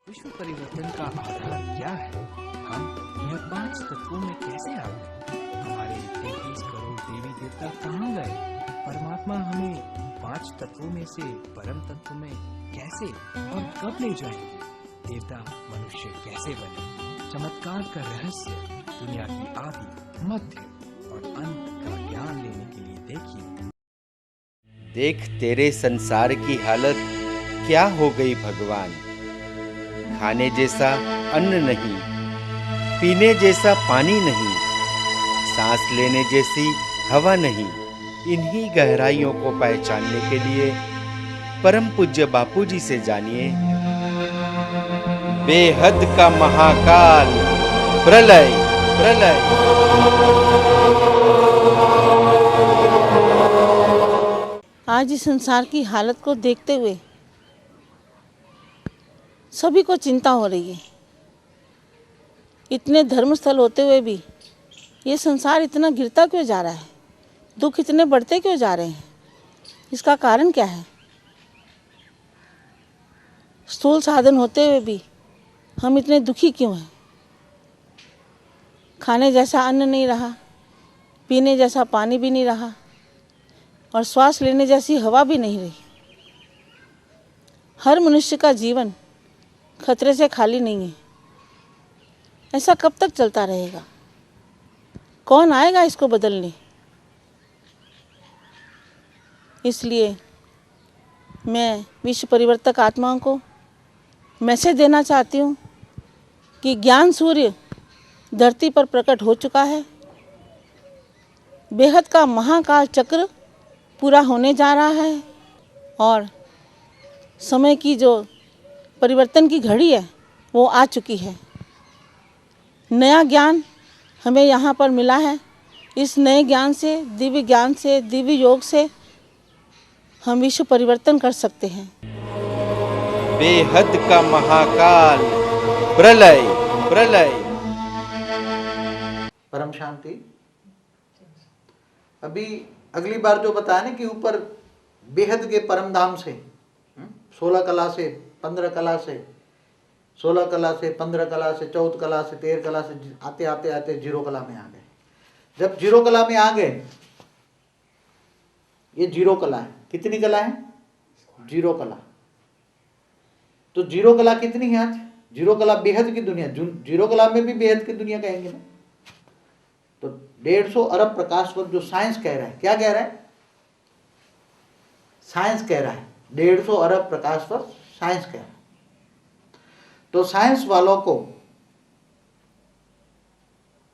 विश्व परिवर्तन का आधार क्या है? हम यह 5 तत्वों में कैसे आ गए? हमारे 33 करोड़ देवी देवता कहाँ गए? परमात्मा हमें 5 तत्वों में से परम तत्व में कैसे और कब ले जाएंगे? देवता मनुष्य कैसे बने? चमत्कार का रहस्य दुनिया की आदि, मध्य और अंत का ज्ञान लेने के लिए देखिए। देख तेरे संसार की हालत क्या हो गई भगवान। खाने जैसा अन्न नहीं, पीने जैसा पानी नहीं, सांस लेने जैसी हवा नहीं। इन्हीं गहराइयों को पहचानने के लिए परम पूज्य बापूजी से जानिए बेहद का महाकाल प्रलय। प्रलय आज इस संसार की हालत को देखते हुए सभी को चिंता हो रही है। इतने धर्मस्थल होते हुए भी ये संसार इतना गिरता क्यों जा रहा है? दुख इतने बढ़ते क्यों जा रहे हैं? इसका कारण क्या है? स्थूल साधन होते हुए भी हम इतने दुखी क्यों हैं? खाने जैसा अन्न नहीं रहा, पीने जैसा पानी भी नहीं रहा और श्वास लेने जैसी हवा भी नहीं रही। हर मनुष्य का जीवन खतरे से खाली नहीं है। ऐसा कब तक चलता रहेगा? कौन आएगा इसको बदलने? इसलिए मैं विश्व परिवर्तक आत्माओं को मैसेज देना चाहती हूँ कि ज्ञान सूर्य धरती पर प्रकट हो चुका है। बेहद का महाकाल चक्र पूरा होने जा रहा है और समय की जो परिवर्तन की घड़ी है वो आ चुकी है। नया ज्ञान हमें यहाँ पर मिला है। इस नए ज्ञान से, दिव्य ज्ञान से, दिव्य योग से हम विश्व परिवर्तन कर सकते हैं। बेहद का महाकाल प्रलय। प्रलय परम शांति। अभी अगली बार जो बताया ना कि ऊपर बेहद के परम धाम से 16 कला से 15 कला से 16 कला से 15 कला से 14 कला से 13 कला से आते आते आते जीरो कला में आ गए। जब जीरो कला में आ गए, ये जीरो कला है। कितनी कला है? जीरो कला। तो जीरो कला कितनी है आज? जीरो कला बेहद की दुनिया। जीरो कला में भी बेहद की दुनिया कहेंगे ना। तो 150 अरब प्रकाश वर्ष जो साइंस कह रहा है, क्या कह रहा है? साइंस कह रहा है 150 अरब प्रकाश वर्ष साइंस कह रहा है। तो साइंस वालों को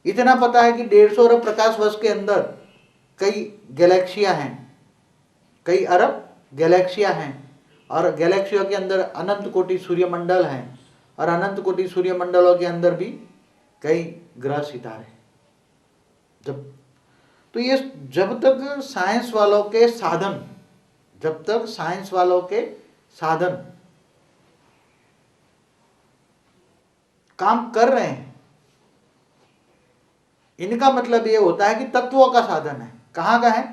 इतना पता है कि 150 अरब प्रकाश वर्ष के अंदर कई गैलेक्सियां हैं, कई अरब गैलेक्सियां हैं और गैलेक्सियों के अंदर अनंत कोटि सूर्यमंडल हैं और अनंत कोटि सूर्यमंडलों के अंदर भी कई ग्रह सितारे। जब तक साइंस वालों के साधन, जब तक साइंस वालों के साधन काम कर रहे हैं, इनका मतलब ये होता है कि तत्वों का साधन है। कहां का है?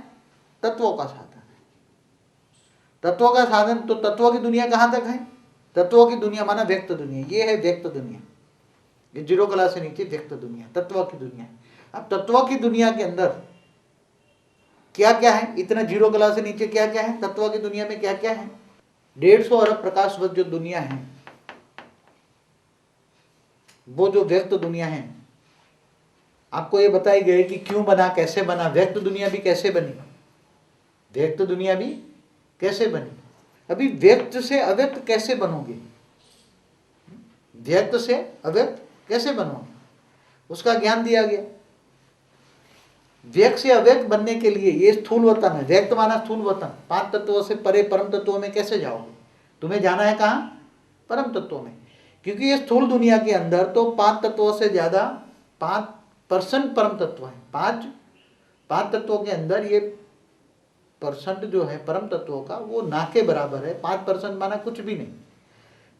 तत्वों का साधन है। तत्वों का साधन, तो तत्वों की दुनिया कहां तक है? तत्वों की दुनिया माना व्यक्त दुनिया। ये है व्यक्त दुनिया। ये जीरो कला से नीचे व्यक्त दुनिया, तत्वों की दुनिया। अब तत्वों की दुनिया के अंदर क्या क्या है? इतना जीरो कला से नीचे क्या क्या है? तत्वों की दुनिया में क्या क्या है? 150 अरब प्रकाश वर्ष जो दुनिया है, वो जो व्यक्त दुनिया है, आपको ये बताई गई कि क्यों बना, कैसे बना। व्यक्त दुनिया भी कैसे बनी? व्यक्त दुनिया भी कैसे बनी? अभी व्यक्त से अव्यक्त कैसे बनोगे? व्यक्त से अव्यक्त कैसे बनोगे? उसका ज्ञान दिया गया। व्यक्त से अव्यक्त बनने के लिए ये स्थूल वतन है। व्यक्त माना स्थूल वतन। 5 तत्वों से परे परम तत्वों में कैसे जाओगे? तुम्हें जाना है कहाँ? परम तत्वों में। क्योंकि ये स्थूल दुनिया के अंदर तो 5 तत्वों से ज्यादा 5% परम तत्व है। 5 तत्वों के अंदर ये परसेंट जो है परम तत्वों का, वो ना के बराबर है। 5% माना कुछ भी नहीं।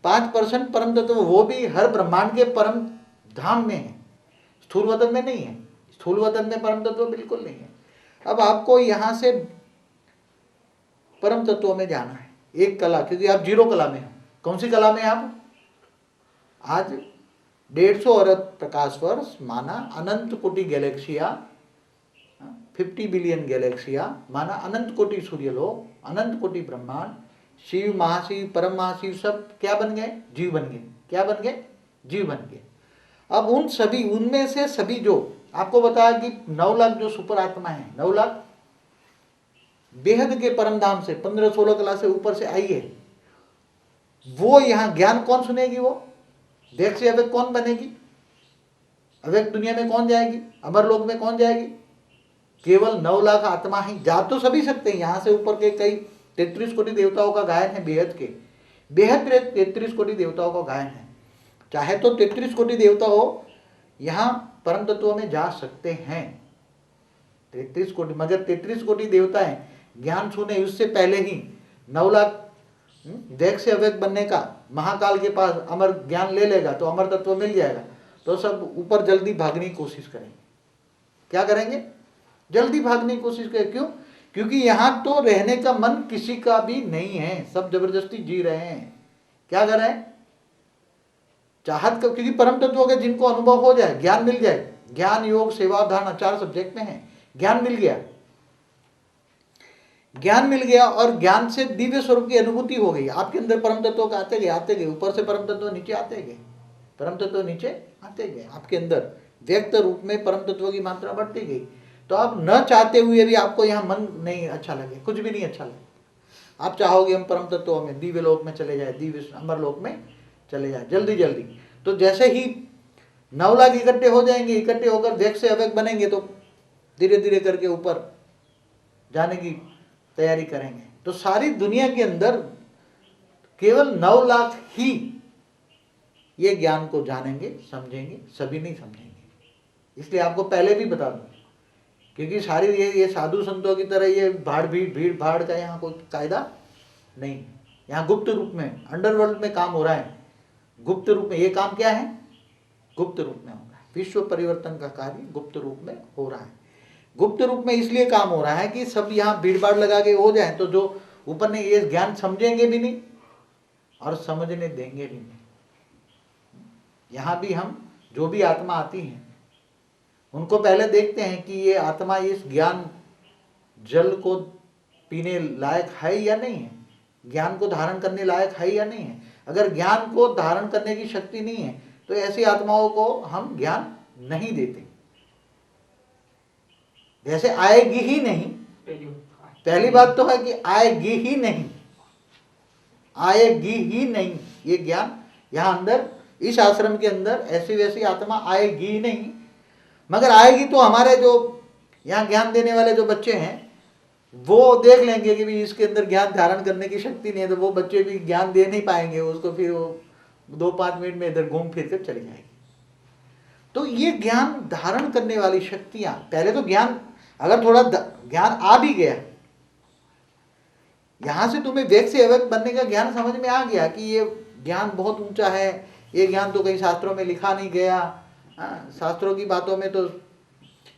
5% परम तत्व, वो भी हर ब्रह्मांड के परम धाम में है, स्थूल वतन में नहीं है। स्थूल वतन में परम तत्व बिल्कुल नहीं है। अब आपको यहां से परम तत्वों में जाना है। एक कला, क्योंकि आप जीरो कला में हो। कौन सी कला में आप? आज 150 अरब प्रकाश वर्ष माना अनंत कोटि गैलेक्सिया, 50 बिलियन गैलेक्सिया माना अनंत कोटि सूर्यलोक, अनंत कोटि ब्रह्मांड, शिव, महाशिव, परम महाशिव सब क्या बन गए? जीव बन गए। क्या बन गए? जीव बन गए। अब उन सभी, उनमें से सभी जो आपको बताया कि 9 लाख जो सुपर आत्मा है, 9 लाख बेहद के परम धाम से 15-16 कला से ऊपर से आई है, वो यहाँ ज्ञान कौन सुनेगी? वो देख से अव्यक्त कौन बनेगी? अव्यक्त दुनिया में कौन जाएगी? अमरलोक में कौन जाएगी? केवल 9 लाख आत्मा ही जा तो सभी सकते हैं। यहाँ से ऊपर के कई 33 कोटि देवताओं का गायन है, बेहद के बेहद 33 कोटि देवताओं का गायन है। चाहे तो 33 कोटि देवता हो, यहाँ परम तत्वों में जा सकते हैं 33 कोटि। मगर 33 कोटि देवता है ज्ञान सुने उससे पहले ही 9 लाख देख से अव्यक्त बनने का, महाकाल के पास अमर ज्ञान ले लेगा तो अमर तत्व मिल जाएगा, तो सब ऊपर जल्दी भागने की कोशिश करेंगे। क्या करेंगे? जल्दी भागने की कोशिश करें। क्यों? क्योंकि यहाँ तो रहने का मन किसी का भी नहीं है, सब जबरदस्ती जी रहे हैं। क्या कर रहे हैं? चाहत का, क्योंकि परम तत्वों के जिनको अनुभव हो जाए, ज्ञान मिल जाए, ज्ञान योग सेवा ध्यान 4 सब्जेक्ट में है, ज्ञान मिल गया, ज्ञान मिल गया और ज्ञान से दिव्य स्वरूप की अनुभूति हो गई आपके अंदर। परम तत्वों का आते गए, ऊपर से परम तत्व नीचे आते गए, परम तत्व नीचे आते गए, आपके अंदर व्यक्त रूप में परम तत्वों की मात्रा बढ़ती गई। तो आप न चाहते हुए भी आपको यहाँ मन नहीं अच्छा लगे, कुछ भी नहीं अच्छा लगे, आप चाहोगे हम परम तत्वों में दिव्य लोक में चले जाए, दिव्य अमर लोक में चले जाए जल्दी जल्दी। तो जैसे ही 9 लाख इकट्ठे हो जाएंगे, इकट्ठे होकर व्यक्त से अव्यक्त बनेंगे, तो धीरे धीरे करके ऊपर जाने की तैयारी करेंगे। तो सारी दुनिया के अंदर केवल 9 लाख ही ये ज्ञान को जानेंगे, समझेंगे, सभी नहीं समझेंगे। इसलिए आपको पहले भी बता दूं, क्योंकि सारी ये साधु संतों की तरह ये भीड़ भाड़ का यहाँ कोई कायदा नहीं। यहाँ गुप्त रूप में, अंडरवर्ल्ड में काम हो रहा है, गुप्त रूप में। ये काम क्या है? गुप्त रूप में हो रहा है। विश्व परिवर्तन का कार्य गुप्त रूप में हो रहा है। गुप्त रूप में इसलिए काम हो रहा है कि सब यहाँ भीड़ भाड़ लगा के हो जाए, तो जो ऊपर ने ये ज्ञान समझेंगे भी नहीं और समझने देंगे भी नहीं। यहाँ भी हम जो भी आत्मा आती हैं उनको पहले देखते हैं कि ये आत्मा इस ज्ञान जल को पीने लायक है या नहीं है, ज्ञान को धारण करने लायक है या नहीं है। अगर ज्ञान को धारण करने की शक्ति नहीं है तो ऐसी आत्माओं को हम ज्ञान नहीं देते। जैसे आएगी ही नहीं, पहली बात तो है कि आएगी ही नहीं, आएगी ही नहीं ये ज्ञान। यहाँ अंदर इस आश्रम के अंदर ऐसी वैसी आत्मा आएगी ही नहीं। मगर आएगी तो हमारे जो यहाँ ज्ञान देने वाले जो बच्चे हैं वो देख लेंगे कि भी इसके अंदर ज्ञान धारण करने की शक्ति नहीं है, तो वो बच्चे भी ज्ञान दे नहीं पाएंगे उसको, फिर वो 2-5 मिनट में इधर घूम फिर कर चली जाएगी। तो ये ज्ञान धारण करने वाली शक्तियां, पहले तो ज्ञान, अगर थोड़ा ज्ञान आ भी गया, यहां से तुम्हें व्यक्त से अव्यक्त बनने का ज्ञान समझ में आ गया कि ये ज्ञान बहुत ऊंचा है, ये ज्ञान तो कहीं शास्त्रों में लिखा नहीं गया, शास्त्रों की बातों में तो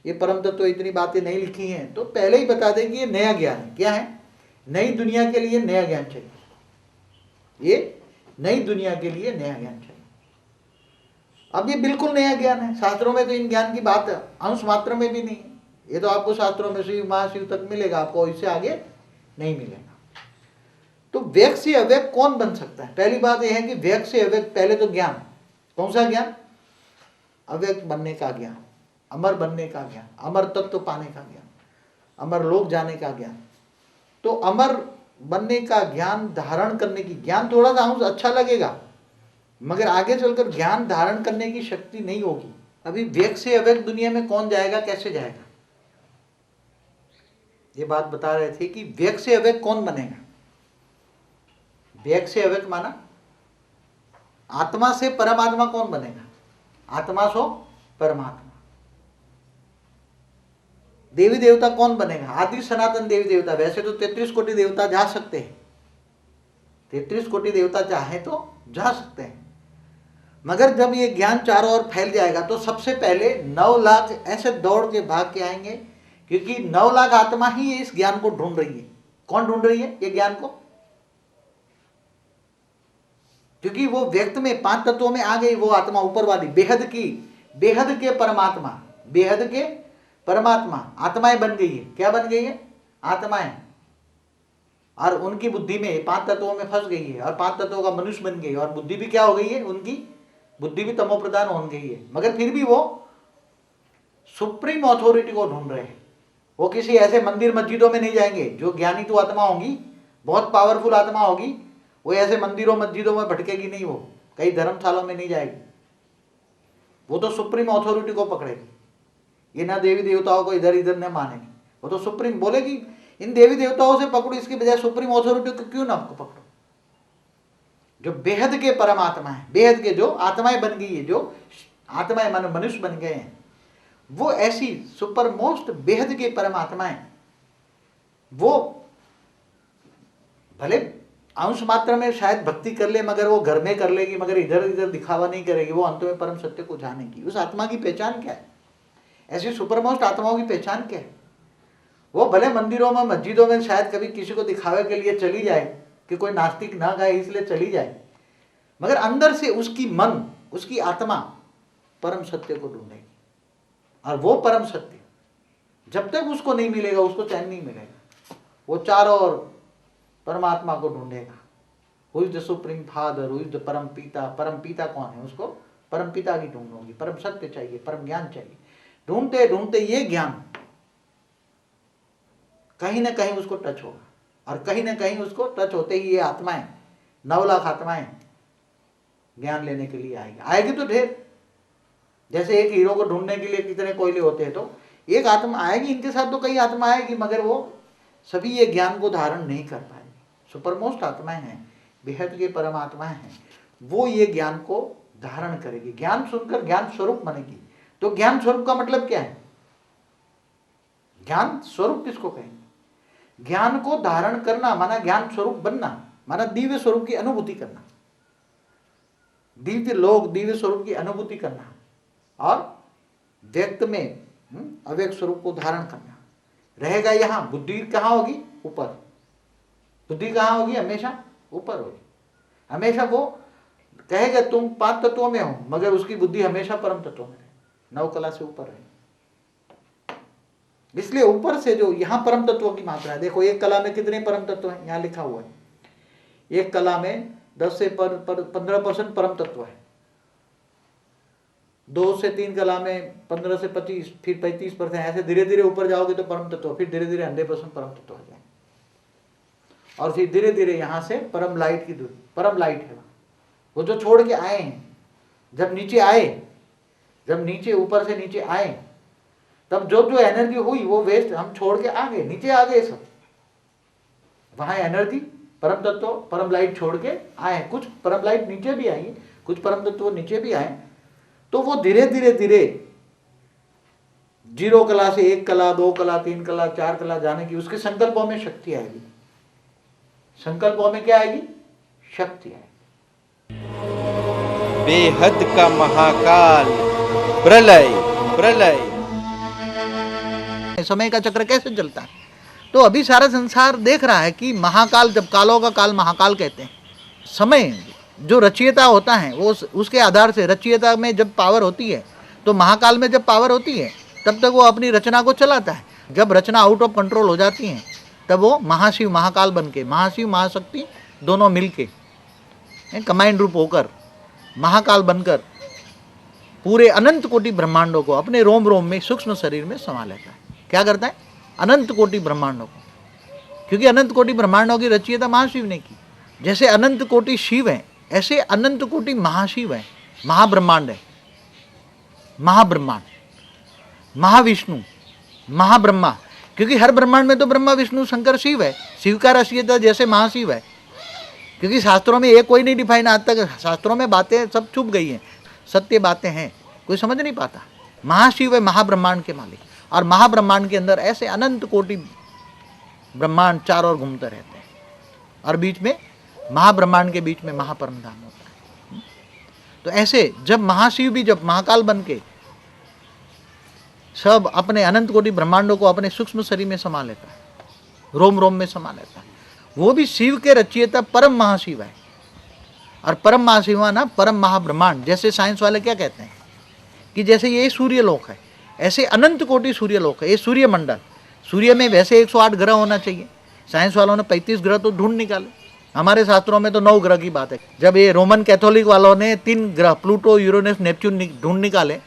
ये परम तत्व इतनी बातें नहीं लिखी हैं, तो पहले ही बता दें कि ये नया ज्ञान है। क्या है? नई दुनिया के लिए नया ज्ञान चाहिए, ये नई दुनिया के लिए नया ज्ञान चाहिए। अब ये बिल्कुल नया ज्ञान है, शास्त्रों में तो इन ज्ञान की बात अंश मात्र में भी नहीं है। ये तो आपको शास्त्रों में शिव महाशिव तक मिलेगा, आपको इससे आगे नहीं मिलेगा। तो व्यक्त से अव्यक्त कौन बन सकता है? पहली बात यह है कि व्यक्त से अव्यक्त, पहले तो ज्ञान, कौन सा ज्ञान? अव्यक्त बनने का ज्ञान, अमर बनने का ज्ञान, अमर तत्व पाने का ज्ञान, अमर लोक जाने का ज्ञान। तो अमर बनने का ज्ञान धारण करने की, ज्ञान थोड़ा सा अच्छा लगेगा मगर आगे चलकर ज्ञान धारण करने की शक्ति नहीं होगी। अभी व्यक्त से अव्यक्त दुनिया में कौन जाएगा, कैसे जाएगा? ये बात बता रहे थे कि व्यक्त से अव्यक्त कौन बनेगा। व्यक्त से अव्यक्त माना आत्मा से परमात्मा कौन बनेगा? आत्मा सो परमात्मा। देवी देवता कौन बनेगा? आदि सनातन देवी देवता। वैसे तो 33 कोटि देवता जा सकते हैं, 33 कोटि देवता चाहे तो जा सकते हैं, मगर जब ये ज्ञान चारों ओर फैल जाएगा तो सबसे पहले 9 लाख ऐसे दौड़ के भाग के आएंगे, क्योंकि 9 लाख आत्मा ही इस ज्ञान को ढूंढ रही है। कौन ढूंढ रही है ये ज्ञान को? क्योंकि वो व्यक्त में 5 तत्वों में आ गई वो आत्मा ऊपर वाली, बेहद की, बेहद के परमात्मा, बेहद के परमात्मा आत्माएं बन गई है। क्या बन गई है? आत्माएं। और उनकी बुद्धि में 5 तत्वों में फंस गई है और 5 तत्वों का मनुष्य बन गई और बुद्धि भी क्या हो गई है? उनकी बुद्धि भी तमो प्रधान हो गई है। मगर फिर भी वो सुप्रीम अथॉरिटी को ढूंढ रहे हैं। वो किसी ऐसे मंदिर मस्जिदों में नहीं जाएंगे। जो ज्ञानी तो आत्मा होगी, बहुत पावरफुल आत्मा होगी, वो ऐसे मंदिरों मस्जिदों में भटकेगी नहीं, वो कई धर्मशालाओं में नहीं जाएगी। वो तो सुप्रीम अथॉरिटी को पकड़ेगी। ये ना देवी देवताओं को इधर इधर न मानेगी। वो तो सुप्रीम बोलेगी इन देवी देवताओं से पकड़ो, इसके बजाय सुप्रीम अथॉरिटी को क्यों ना आपको पकड़ो। जो बेहद के परमात्मा है, बेहद के जो आत्माएं बन गई है, जो आत्माएं मानो मनुष्य बन गए हैं, वो ऐसी सुपर मोस्ट बेहद के परमात्माएं, वो भले अंश मात्रा में शायद भक्ति कर ले, मगर वो घर में कर लेगी, मगर इधर इधर दिखावा नहीं करेगी। वो अंत में परम सत्य को जानेगी। उस आत्मा की पहचान क्या है? ऐसी सुपर मोस्ट आत्माओं की पहचान क्या है? वो भले मंदिरों में मस्जिदों में शायद कभी किसी को दिखावे के लिए चली जाए कि कोई नास्तिक ना गाए इसलिए चली जाए, मगर अंदर से उसकी मन, उसकी आत्मा परम सत्य को ढूंढेगी। और वो परम सत्य जब तक उसको नहीं मिलेगा उसको चैन नहीं मिलेगा। वो चारों ओर परमात्मा को ढूंढेगा। Who is the supreme father, who is the परम पिता। परम पिता कौन है? उसको परम पिता की ढूंढ होगी। परम सत्य चाहिए, परम ज्ञान चाहिए। ढूंढते ढूंढते ये ज्ञान कहीं ना कहीं उसको टच होगा और कहीं ना कहीं उसको टच होते ही ये आत्माएं, 9 लाख आत्माएं ज्ञान लेने के लिए आएगी तो ढेर। जैसे एक हीरो को ढूंढने के लिए कितने कोयले होते हैं, तो एक आत्मा आएगी, इनके साथ तो कई आत्मा आएगी, मगर वो सभी ये ज्ञान को धारण नहीं कर पाएगी। सुपरमोस्ट आत्माएं हैं, बेहद के परमात्माएं हैं, वो ये ज्ञान को धारण करेगी। ज्ञान सुनकर ज्ञान स्वरूप बनेगी। तो ज्ञान स्वरूप का मतलब क्या है? ज्ञान स्वरूप किसको कहेंगे? ज्ञान को धारण करना माना ज्ञान स्वरूप बनना, माना दिव्य स्वरूप की अनुभूति करना, दिव्य लोक, दिव्य स्वरूप की अनुभूति करना और व्यक्त में अव्यक्त स्वरूप को धारण करना। रहेगा यहाँ, बुद्धि कहाँ होगी? ऊपर। बुद्धि कहाँ होगी? हमेशा ऊपर होगी। हमेशा वो कहेगा तुम 5 तत्वों में हो, मगर उसकी बुद्धि हमेशा परम तत्वों में रहे, 9 कला से ऊपर रहे। इसलिए ऊपर से जो यहाँ परम तत्वों की मात्रा है, देखो एक कला में कितने परम तत्व हैं? यहाँ लिखा हुआ है एक कला में 10 से 15% परम तत्व है, 2 से 3 कला में 15 से 25, फिर 35%। ऐसे धीरे धीरे ऊपर जाओगे तो परम तत्व, फिर धीरे धीरे 100% परम तत्व हो जाएंगे। और फिर धीरे धीरे यहाँ से परम लाइट की दूरी, परम लाइट है वो जो छोड़ के आए हैं। जब नीचे आए, जब नीचे ऊपर से नीचे आए, तब जो जो एनर्जी हुई वो वेस्ट हम छोड़ के आ गए, नीचे आ गए सब। वहां एनर्जी परम तत्व, परम लाइट छोड़ के आए। कुछ परम लाइट नीचे भी आई, कुछ परम तत्व नीचे भी आए। तो वो धीरे धीरे धीरे 0 कला से 1 कला, 2 कला, 3 कला, 4 कला जाने की उसके संकल्पों में शक्ति आएगी। संकल्पों में क्या आएगी? शक्ति आएगी। बेहद का महाकाल प्रलय, प्रलय। समय का चक्र कैसे चलता है? तो अभी सारा संसार देख रहा है कि महाकाल, जब कालों का काल महाकाल कहते हैं, समय जो रचयिता होता है वो उसके आधार से, रचयिता में जब पावर होती है तो महाकाल में जब पावर होती है तब तक वो अपनी रचना को चलाता है। जब रचना आउट ऑफ कंट्रोल हो जाती है तब वो महाशिव महाकाल बन के, महाशिव महाशक्ति दोनों मिलके कंबाइंड रूप होकर महाकाल बनकर पूरे अनंत कोटि ब्रह्मांडों को अपने रोम रोम में, सूक्ष्म शरीर में समा लेता है। क्या करता है? अनंत कोटि ब्रह्मांडों को, क्योंकि अनंत कोटि ब्रह्मांडों की रचयिता महाशिव ने की। जैसे अनंत कोटि शिव है, ऐसे अनंत कोटि महाशिव है, महाब्रह्मांड है, महाब्रह्मांड, महाविष्णु, महाब्रह्मा। क्योंकि हर ब्रह्मांड में तो ब्रह्मा विष्णु शंकर शिव है। शिव का रचयिता जैसे महाशिव है, क्योंकि शास्त्रों में एक कोई नहीं डिफाइन, आज तक शास्त्रों में बातें सब छुप गई हैं, सत्य बातें हैं, कोई समझ नहीं पाता। महाशिव है महाब्रह्मांड के मालिक, और महाब्रह्मांड के अंदर ऐसे अनंत कोटि ब्रह्मांड चारों ओर घूमते रहते हैं, और बीच में महाब्रह्मांड के बीच में महापरम धाम होता है। तो ऐसे जब महाशिव भी जब महाकाल बन के सब अपने अनंत कोटि ब्रह्मांडों को अपने सूक्ष्म शरीर में समा लेता है, रोम रोम में समा लेता है, वो भी शिव के रचयिता परम महाशिव है। और परम महाशिवा ना परम महाब्रह्मांड, जैसे साइंस वाले क्या कहते हैं कि जैसे ये सूर्य लोक है, ऐसे अनंत कोटि सूर्य लोक है, ये सूर्य मंडल। सूर्य में वैसे 108 ग्रह होना चाहिए, साइंस वालों ने 35 ग्रह तो ढूंढ निकाले, हमारे शास्त्रों में तो 9 ग्रह की बात है। जब ये रोमन कैथोलिक वालों ने 3 ग्रह प्लूटो, यूरेनस, नेपच्यून ढूंढ निकाले,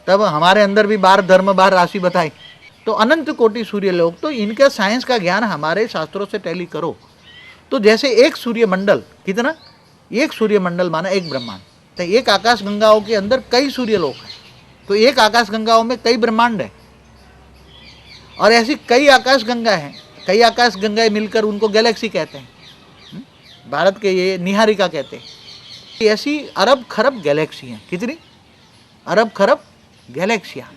तब हमारे अंदर भी 12 धर्म 12 राशि बताई। तो अनंत कोटि सूर्य लोक, तो इनका साइंस का ज्ञान हमारे शास्त्रों से टैली करो तो जैसे एक सूर्य मंडल, कितना, एक सूर्य मंडल माना एक ब्रह्मांड। तो एक आकाश गंगाओं के अंदर कई सूर्य लोक हैं, तो एक आकाश गंगाओं में कई ब्रह्मांड है, और ऐसी कई आकाश गंगा हैं, कई आकाश गंगाएं मिलकर उनको गैलेक्सी कहते हैं। भारत के ये निहारिका कहते हैं। ऐसी अरब खरब गैलेक्सी हैं, कितनी, अरब खरब गैलेक्सियाँ।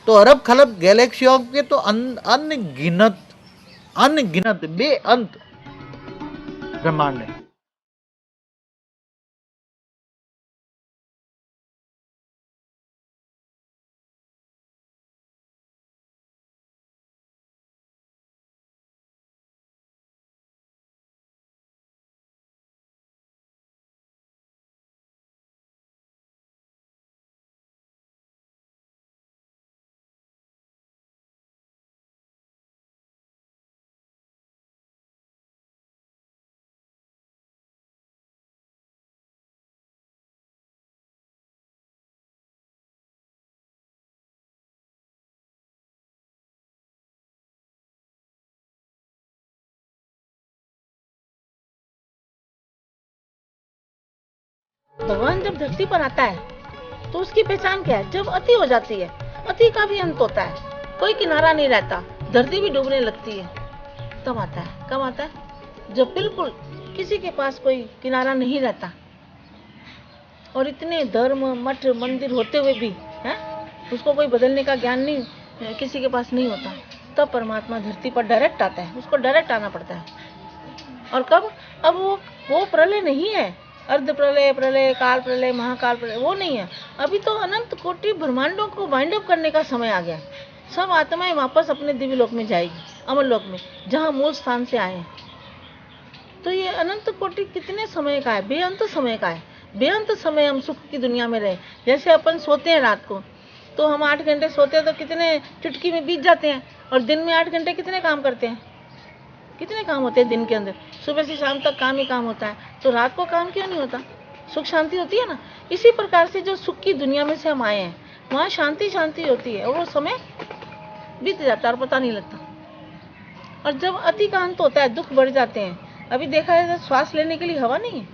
तो अरब खरब गैलेक्सियों के तो अनगिनत बेअंत ब्रह्मांड है। भगवान जब धरती पर आता है तो उसकी पहचान क्या है? जब अति हो जाती है, अति का भी अंत होता है, कोई किनारा नहीं रहता, धरती भी डूबने लगती है, तब आता है। कब आता है? जब बिल्कुल किसी के पास कोई किनारा नहीं रहता, और इतने धर्म मठ मंदिर होते हुए भी है उसको कोई बदलने का ज्ञान नहीं किसी के पास नहीं होता, तब परमात्मा धरती पर डायरेक्ट आता है, उसको डायरेक्ट आना पड़ता है। और कब? अब वो प्रलय नहीं है, अर्ध प्रलय, प्रलय, काल प्रलय, महाकाल प्रलय, वो नहीं है। अभी तो अनंत कोटि ब्रह्मांडों को वाइंड अप करने का समय आ गया। सब आत्माएं वापस अपने दिव्य लोक में जाएगी, अमर लोक में, जहाँ मूल स्थान से आए हैं। तो ये अनंत कोटि कितने समय का है? बेअंत समय का है। बेअंत समय हम सुख की दुनिया में रहे। जैसे अपन सोते हैं रात को, तो हम 8 घंटे सोते हैं तो कितने चुटकी में बीत जाते हैं, और दिन में 8 घंटे कितने काम करते हैं? कितने काम होते हैं दिन के अंदर? सुबह से शाम तक काम ही काम होता है, तो रात को काम क्यों नहीं होता? सुख शांति होती है ना। इसी प्रकार से जो सुख की दुनिया में से हम आए हैं, वहाँ शांति शांति होती है, और वो समय बीत जाता है और पता नहीं लगता। और जब अति का अंत होता है, दुख बढ़ जाते हैं। अभी देखा है, श्वास लेने के लिए हवा नहीं है,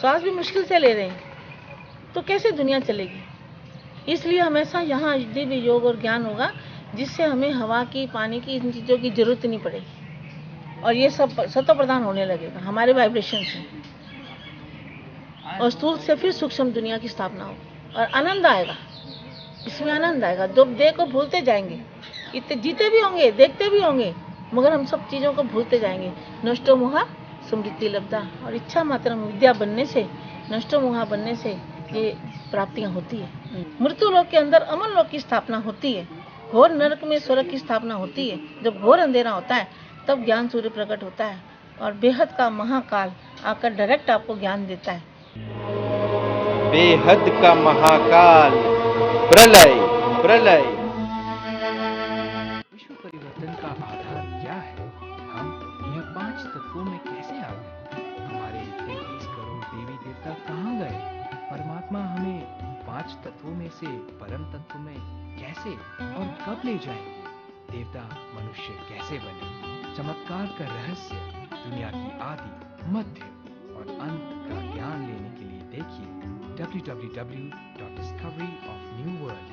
श्वास भी मुश्किल से ले रहे हैं, तो कैसे दुनिया चलेगी? इसलिए हमेशा यहाँ दिव्य योग और ज्ञान होगा, जिससे हमें हवा की, पानी की, इन चीज़ों की जरूरत नहीं पड़ेगी, और ये सब सत्व प्रदान होने लगेगा हमारे वाइब्रेशन से, और स्थूल से फिर सूक्ष्म दुनिया की स्थापना होगी, और आनंद आएगा, इसमें आनंद आएगा। जो देह को भूलते जाएंगे, इतने जीते भी होंगे, देखते भी होंगे, मगर हम सब चीज़ों को भूलते जाएंगे। नष्टो मोहा समृद्धि लब्धा, और इच्छा मात्र विद्या बनने से, नष्टो मोहा बनने से ये प्राप्तियां होती है। मृत्यु लोक के अंदर अमर लोक की स्थापना होती है, घोर नरक में स्वर्ग की स्थापना होती है। जब घोर अंधेरा होता है, तब ज्ञान सूर्य प्रकट होता है, और बेहद का महाकाल आकर डायरेक्ट आपको ज्ञान देता है। बेहद का महाकाल, प्रलय प्रलय। विश्व परिवर्तन का आधार क्या है? हम यह 5 तत्वों में कैसे आ गए? हमारे 33 करोड़ देवी देवता कहाँ गए? परमात्मा हमें 5 तत्वों में से परम तत्व में कैसे और कब ले जाएंगे? देवता मनुष्य कैसे बने? चमत्कार का रहस्य, दुनिया की आदि, मध्य और अंत का ज्ञान लेने के लिए देखिए www.discoveryofnewworld